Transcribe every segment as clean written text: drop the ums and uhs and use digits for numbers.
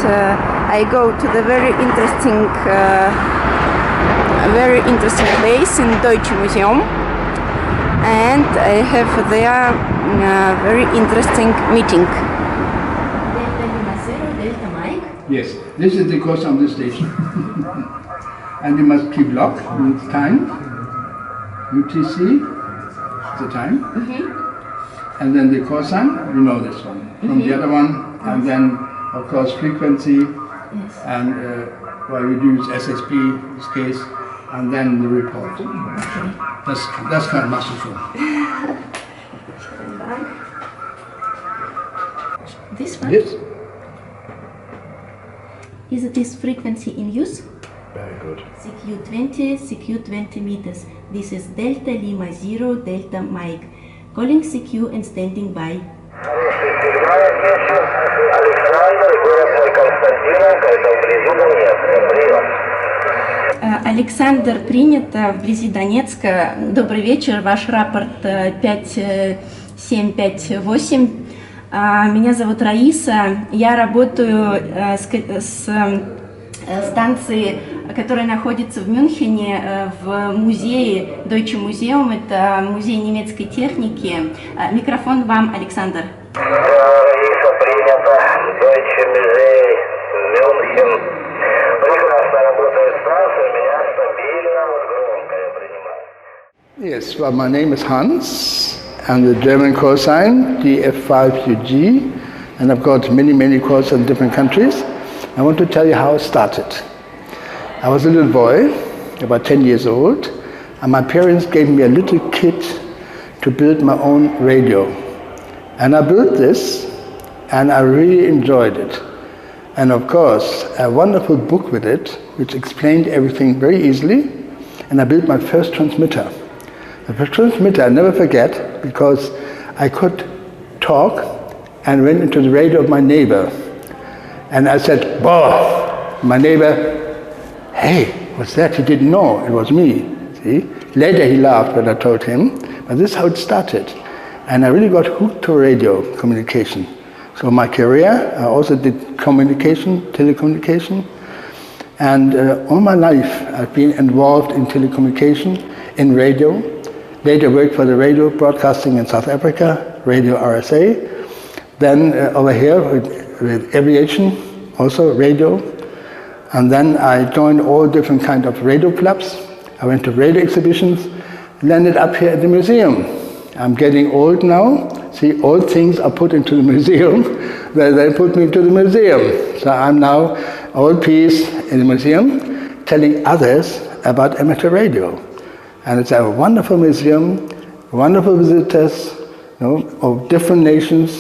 I go to the very interesting place in Deutsche Museum, and I have there a very interesting meeting. Yes, this is the course on the station. And you must keep log with time, UTC, the time, and then the cosine, you know this one, from the other one, and then of course frequency, and we use SSP in this case, and then the report. That's kind of masterful. This one? Yes. Is this frequency in use? Very good. CQ20 meters. This is Delta Lima 0 Delta Mike. Calling CQ and standing by. Александр, принято, вблизи Донецка. Добрый вечер, ваш рапорт 5758. Меня зовут Раиса, я работаю с станцией, которая находится в Мюнхене, в музее Deutsche Museum, это музей немецкой техники. Микрофон вам, Александр. Раиса, принято. Deutsche Museum, Мюнхен. Прекрасно работает станция, меня стабильно, громко я принимаю. Yes, well, my name is Hans, and the German cosine, DF5UG, and I've got many courses in different countries. I want to tell you how I started. I was a little boy, about 10 years old, and my parents gave me a little kit to build my own radio. And I built this, and I really enjoyed it. And of course, a wonderful book with it, which explained everything very easily, and I built my first transmitter. The first transmitter I never forget, because I could talk and went into the radio of my neighbor. And I said, "Boah!" My neighbor, "Hey, what's that?" He didn't know it was me. See? Later he laughed when I told him, but this is how it started. And I really got hooked to radio communication. So my career, I also did communication, telecommunication, and all my life I've been involved in telecommunication, in radio. Later worked for the radio broadcasting in South Africa, Radio RSA. Then over here with aviation, also radio. And then I joined all different kind of radio clubs. I went to radio exhibitions, landed up here at the museum. I'm getting old now. See, old things are put into the museum. They put me into the museum. So I'm now old piece in the museum telling others about amateur radio. And it's a wonderful museum, wonderful visitors, of different nations,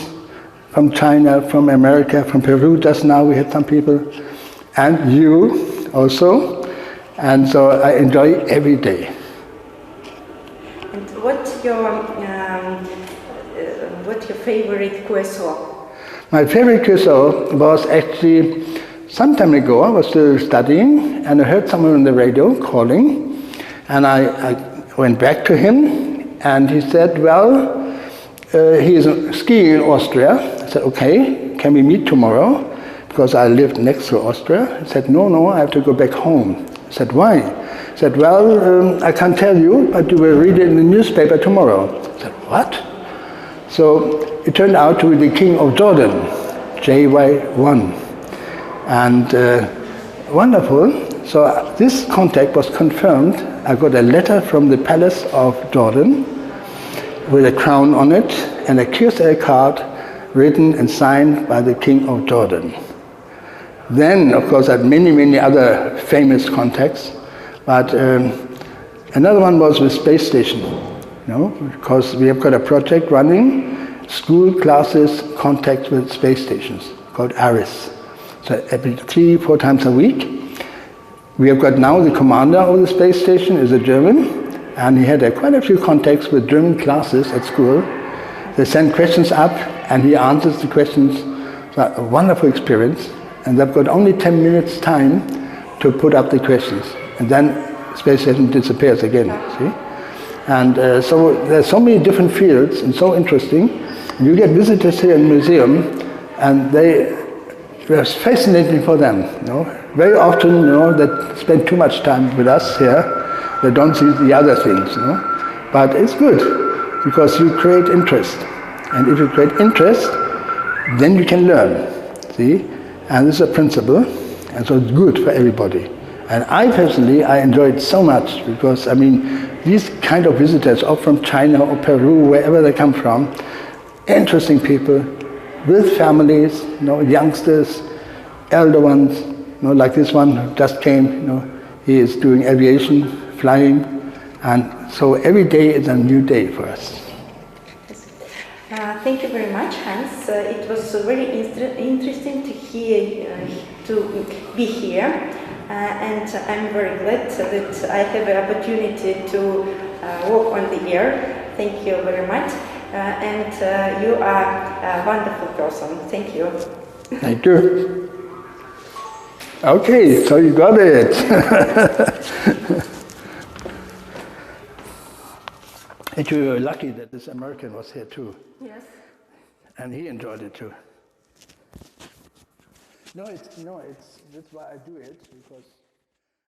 from China, from America, from Peru. Just now we had some people, and you also. And so I enjoy every day. And what's your favorite QSO? My favorite QSO was actually some time ago. I was still studying, and I heard someone on the radio calling. And I went back to him, and he said, well, he's skiing in Austria. I said, okay, can we meet tomorrow? Because I lived next to Austria. He said, no, I have to go back home. I said, why? He said, well, I can't tell you, but you will read it in the newspaper tomorrow. I said, what? So it turned out to be the King of Jordan, JY1. And wonderful. So this contact was confirmed. I got a letter from the Palace of Jordan with a crown on it and a QSL card written and signed by the King of Jordan. Then, of course, I had many other famous contacts, but another one was with space station, because we have got a project running, school classes contact with space stations, called ARIS. So every 3-4 times a week. We have got now the commander of the space station is a German, and he had quite a few contacts with German classes at school. They send questions up, and he answers the questions. So a wonderful experience. And they've got only 10 minutes time to put up the questions. And then space station disappears again, see? And so there's so many different fields, and so interesting. And you get visitors here in the museum, and they was fascinating for them. Very often, they spend too much time with us here. They don't see the other things. But it's good because you create interest, and if you create interest, then you can learn. See, and this is a principle, and so it's good for everybody. And I personally, I enjoy it so much because these kind of visitors, or from China or Peru, wherever they come from, interesting people with families, youngsters, elder ones, like this one who just came. He is doing aviation, flying, and so every day is a new day for us. Thank you very much, Hans. It was very interesting to hear, to be here, and I'm very glad that I have the opportunity to walk on the air. Thank you very much, and you are a wonderful person. Thank you. Thank you. Okay, so you got it. And you were lucky that this American was here too. Yes. And he enjoyed it too. That's why I do it, because